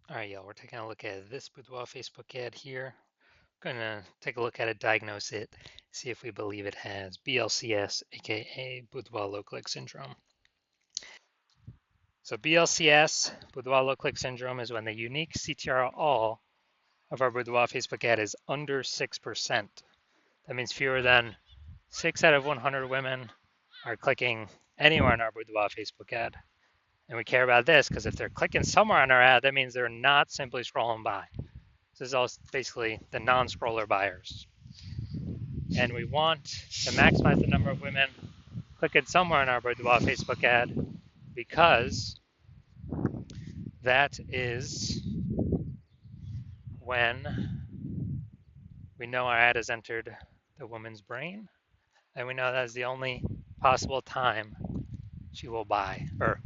All right, y'all, we're taking a look at this Boudoir Facebook ad here. Going to take a look at it, diagnose it, see if we believe it has BLCS, aka Boudoir low click syndrome. So BLCS, Boudoir low click syndrome, is when the unique CTR all of our Boudoir Facebook ad is under 6%. That means fewer than 6 out of 100 women are clicking anywhere in our Boudoir Facebook ad. And we care about this because if they're clicking somewhere on our ad, that means they're not simply scrolling by. This is all basically the non-scroller buyers. And we want to maximize the number of women clicking somewhere on our Boudoir Facebook ad because that is when we know our ad has entered the woman's brain and we know that is the only possible time she will buy, or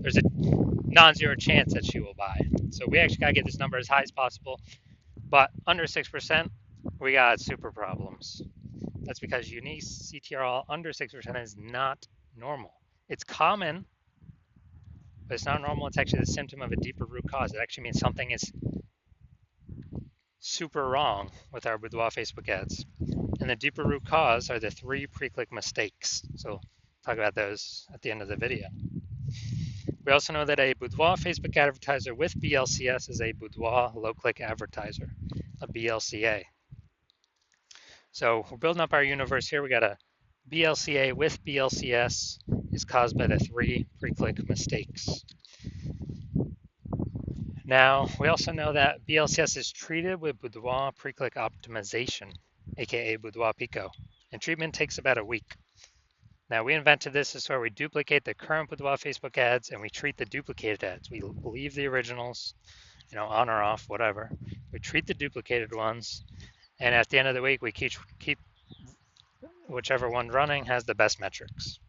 there's a non-zero chance that she will buy. So we actually got to get this number as high as possible, but under 6%, we got super problems. That's because unique CTRL under 6% is not normal. It's common, but it's not normal. It's actually the symptom of a deeper root cause. It actually means something is super wrong with our Boudoir Facebook ads. And the deeper root cause are the 3 pre-click mistakes. So talk about those at the end of the video. We also know that a Boudoir Facebook advertiser with BLCS is a Boudoir low-click advertiser, a BLCA. So we're building up our universe here. We got a BLCA with BLCS is caused by the 3 pre-click mistakes. Now, we also know that BLCS is treated with Boudoir pre-click optimization, aka Boudoir Pico, and treatment takes about a week. Now, we invented this is where we duplicate the current Boudoir Facebook ads and we treat the duplicated ads. We leave the originals, on or off, whatever. We treat the duplicated ones, and at the end of the week, we keep whichever one running has the best metrics.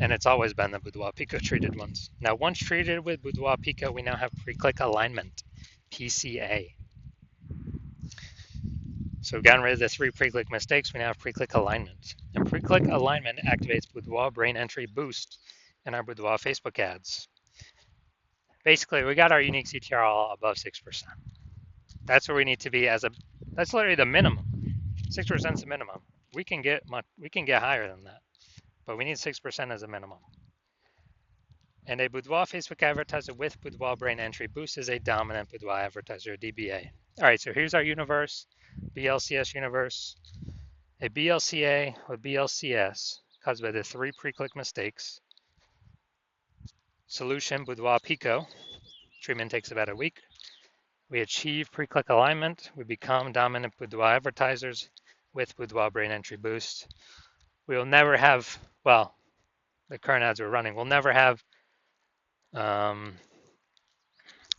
And it's always been the Boudoir Pico treated ones. Now, once treated with Boudoir Pico, we now have pre-click alignment, PCA. So we've gotten rid of the 3 pre-click mistakes. We now have pre-click alignment. And pre-click alignment activates Boudoir brain entry boost in our Boudoir Facebook ads. Basically, we got our unique CTR all above 6%. That's where we need to be that's literally the minimum. 6% is the minimum. We can get higher than that, but we need 6% as a minimum. And a Boudoir Facebook advertiser with Boudoir brain entry boost is a dominant Boudoir advertiser, DBA. All right, so here's our universe, BLCS universe. A BLCA with BLCS caused by the 3 pre-click mistakes. Solution, Boudoir Pico. Treatment takes about a week. We achieve pre-click alignment. We become dominant Boudoir advertisers with Boudoir brain entry boost. We will never have, well, the current ads we're running will never have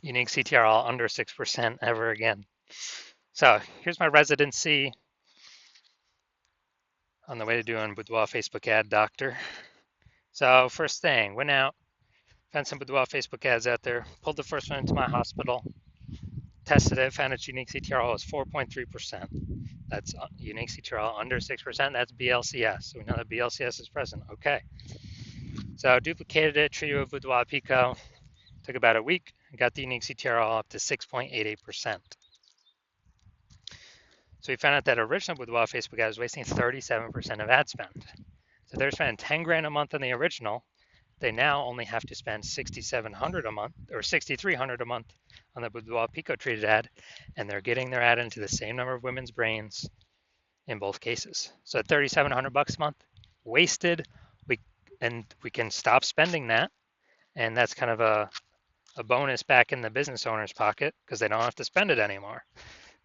unique CTR all under 6% ever again. So here's my residency on the way to doing Boudoir Facebook ad doctor. So first thing, went out, found some Boudoir Facebook ads out there, pulled the first one into my hospital, tested it, found its unique CTR was 4.3%. That's unique CTR under 6%. That's BLCS. So we know that BLCS is present. Okay. So duplicated it, treated with Boudoir Pico. Took about a week. Got the unique CTR up to 6.88%. So we found out that original Boudoir Facebook ad was wasting 37% of ad spend. So they're spending 10 grand a month on the original. They now only have to spend 6,700 a month or 6,300 a month on the Boudoir Pico treated ad, and they're getting their ad into the same number of women's brains in both cases. So at 3,700 bucks a month, wasted. We can stop spending that, and that's kind of a bonus back in the business owner's pocket because they don't have to spend it anymore.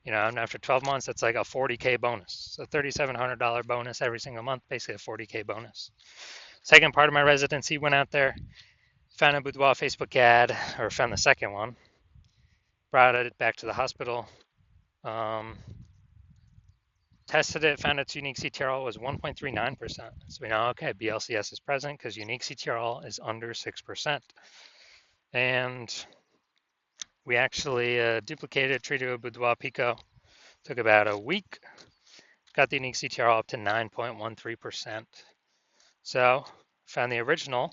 And after 12 months, that's like a 40K bonus. So $3,700 bonus every single month, basically a 40K bonus. Second part of my residency, went out there, found a Boudoir Facebook ad, or found the second one, brought it back to the hospital, tested it, found its unique CTRL was 1.39%. So we know, okay, BLCS is present because unique CTRL is under 6%. And we actually duplicated, treated with Boudoir Pico. Took about a week. Got the unique CTRL up to 9.13%. So found the original.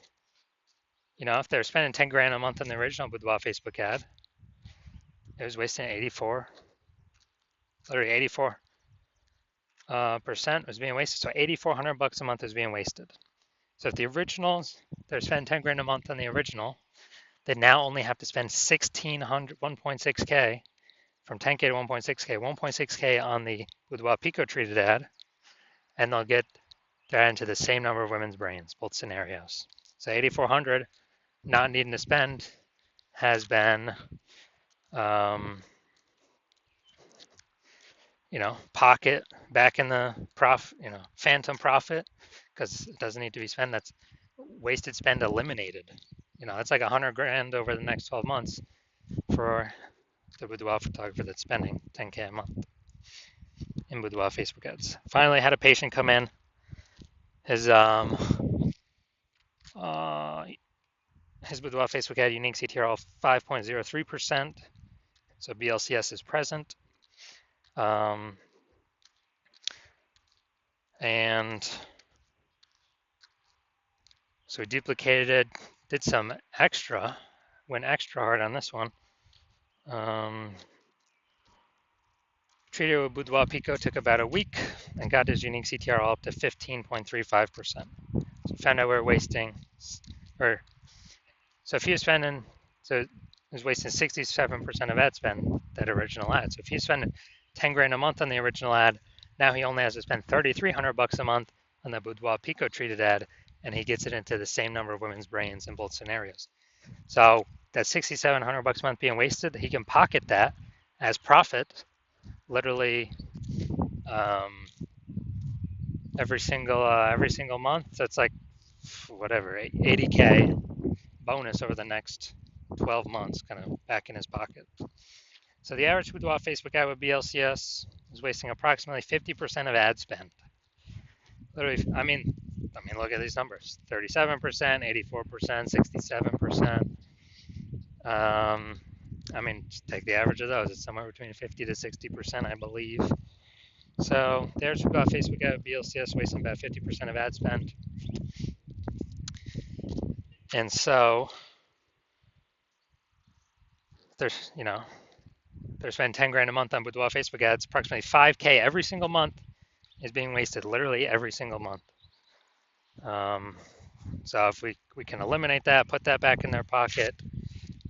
If they're spending 10 grand a month on the original Boudoir Facebook ad, It was wasting 84, literally 84 percent was being wasted. So 8,400 bucks a month is being wasted. So if the originals, they're spending 10 grand a month on the original, they now only have to spend 1,600, 1.6K from 10K to 1.6K, 1.6K on the Boudoir Pico treated ad, and they'll get that into the same number of women's brains, both scenarios. So 8,400 not needing to spend has been, pocket back in the phantom profit, because it doesn't need to be spent. That's wasted spend eliminated. That's like 100 grand over the next 12 months for the boudoir photographer that's spending 10K a month in boudoir Facebook ads. Finally, had a patient come in. His boudoir Facebook ad unique CTR of 5.03%. So BLCS is present. And so we duplicated it, did some extra, went extra hard on this one. Treated with Boudoir Pico, took about a week and got his unique CTR all up to 15.35%. So found out we're wasting, so if he was spending, so he was wasting 67% of ad spend, that original ad. So if he's spending 10 grand a month on the original ad, now he only has to spend 3,300 bucks a month on the Boudoir Pico treated ad, and he gets it into the same number of women's brains in both scenarios. So that 6,700 bucks a month being wasted, he can pocket that as profit, literally every single month. So it's like whatever, 80K bonus over the next 12 months, kind of back in his pocket. So the average boudoir Facebook ad with BLCS is wasting approximately 50% of ad spend. Literally, I mean, look at these numbers: 37%, 84%, 67%. Just take the average of those. It's somewhere between 50 to 60%, I believe. So the average boudoir Facebook ad with BLCS wasting about 50% of ad spend. And so they're spending 10 grand a month on boudoir Facebook ads. Approximately 5K every single month is being wasted, literally every single month. So if we can eliminate that, put that back in their pocket,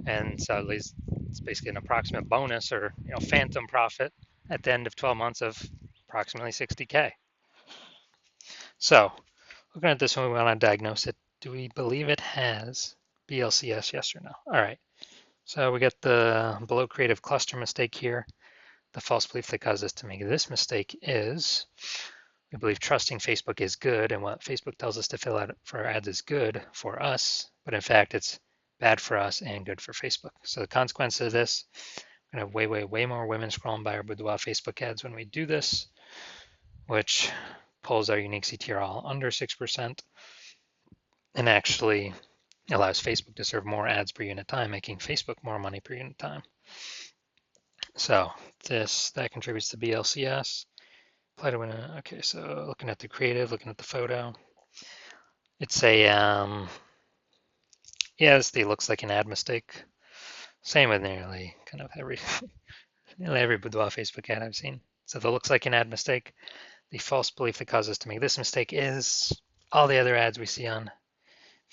and so at least it's basically an approximate bonus or phantom profit at the end of 12 months of approximately 60K. So looking at this one, we want to diagnose it. Do we believe it has BLCS, yes or no? All right. So we get the below creative cluster mistake here. The false belief that caused us to make this mistake is we believe trusting Facebook is good, and what Facebook tells us to fill out for our ads is good for us, but in fact it's bad for us and good for Facebook. So the consequence of this, we're gonna have way more women scrolling by our boudoir Facebook ads when we do this, which pulls our unique CTR all under 6% and actually allows Facebook to serve more ads per unit time, making Facebook more money per unit time. So that contributes to BLCS. Okay, so looking at the creative, looking at the photo, it's a yes, it looks like an ad mistake. Same with nearly kind of every boudoir Facebook ad I've seen. So that looks like an ad mistake. The false belief that caused us to make this mistake is all the other ads we see on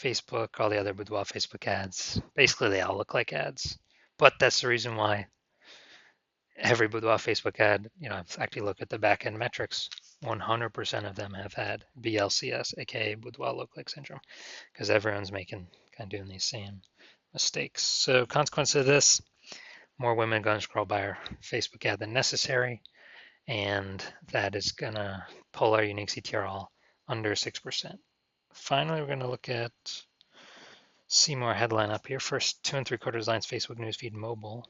Facebook, all the other boudoir Facebook ads. Basically, they all look like ads, but that's the reason why every boudoir Facebook ad, I've actually looked at the back-end metrics. 100% of them have had BLCS, aka boudoir lookalike syndrome, because everyone's kind of doing these same mistakes. So consequence of this, more women going to scroll by our Facebook ad than necessary, and that is gonna pull our unique CTR all under 6%. Finally, we're going to look at see more headline up here. First 2 3/4 lines Facebook newsfeed mobile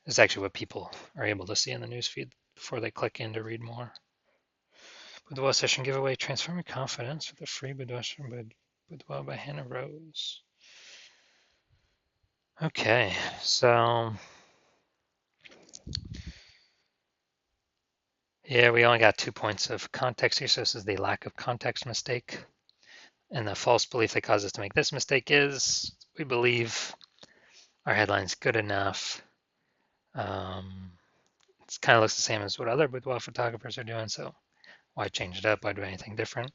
is actually what people are able to see in the newsfeed before they click in to read more. Boudoir session giveaway, transform your confidence with a free boudoir by Hannah Rose. Okay, so yeah, we only got 2 points of context here, so this is the lack of context mistake. And the false belief that caused us to make this mistake is we believe our headline's good enough It kind of looks the same as what other boudoir photographers are doing, so why change it up? Why do anything different?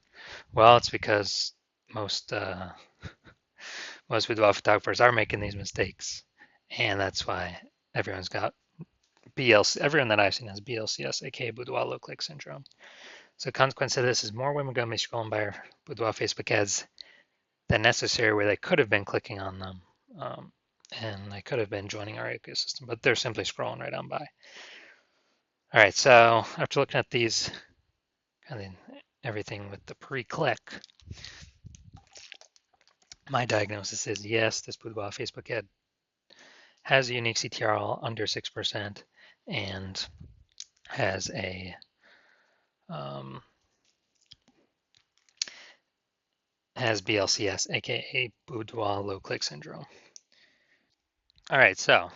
Well, it's because most most boudoir photographers are making these mistakes, and that's why everyone's got BLC. Everyone that I've seen has BLCS, aka boudoir low click syndrome. So the consequence of this is more women going to be scrolling by our boudoir Facebook ads than necessary, where they could have been clicking on them, and they could have been joining our ecosystem, but they're simply scrolling right on by. All right, so after looking at these, kind of everything with the pre-click, my diagnosis is yes, this boudoir Facebook ad has a unique CTRL under 6% and has a has BLCS, aka boudoir low click syndrome. All right, so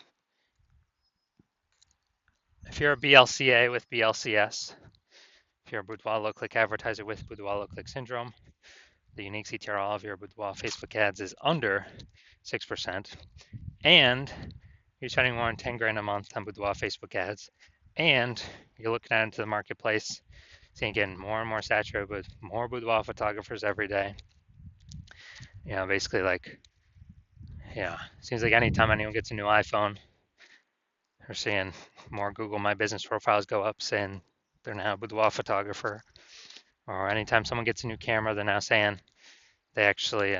if you're a BLCA with BLCS, if you're a boudoir low click advertiser with boudoir low click syndrome, the unique CTRL of your boudoir Facebook ads is under 6%, and you're spending more than 10 grand a month on boudoir Facebook ads, and you're looking out into the marketplace, seeing getting more and more saturated with more boudoir photographers every day. Basically seems like anytime anyone gets a new iPhone, we're seeing more Google My Business profiles go up saying they're now a boudoir photographer. Or anytime someone gets a new camera, they're now saying they actually,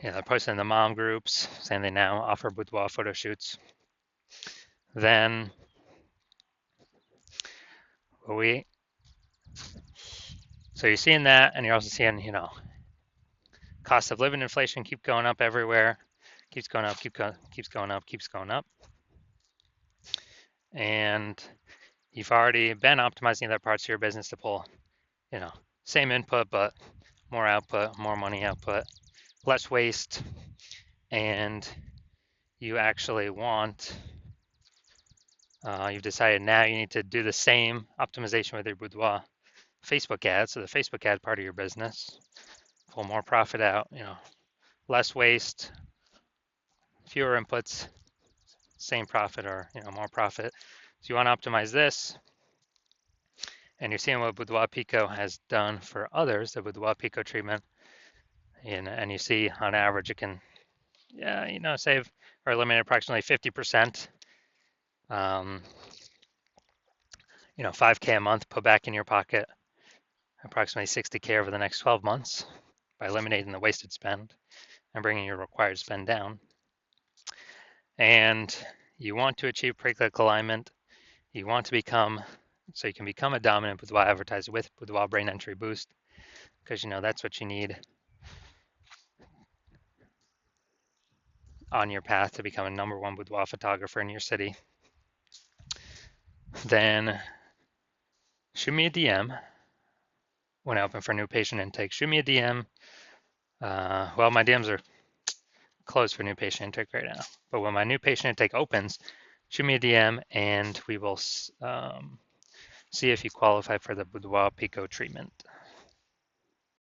they're posting in the mom groups saying they now offer boudoir photo shoots. Then so you're seeing that, and you're also seeing, cost of living inflation keep going up everywhere, keeps going up, keeps going up. And you've already been optimizing other parts of your business to pull, same input, but more output, more money output, less waste. And you actually you've decided now you need to do the same optimization with your boudoir Facebook ads. So the Facebook ad part of your business, pull more profit out, less waste, fewer inputs, same profit, or more profit. So you want to optimize this, and you're seeing what Boudoir Pico has done for others, the Boudoir Pico treatment, and you see on average it can, save or eliminate approximately 50%. 5K a month put back in your pocket, approximately 60K over the next 12 months by eliminating the wasted spend and bringing your required spend down. And you want to achieve pre-click alignment. You want to become, so you can become a dominant boudoir advertiser with Boudoir Brain Entry Boost, because that's what you need on your path to become a #1 boudoir photographer in your city. Then shoot me a DM when I open for new patient intake. Shoot me a DM. Well, my DMs are closed for new patient intake right now, but when my new patient intake opens, shoot me a DM and we will see if you qualify for the Boudoir Pico treatment.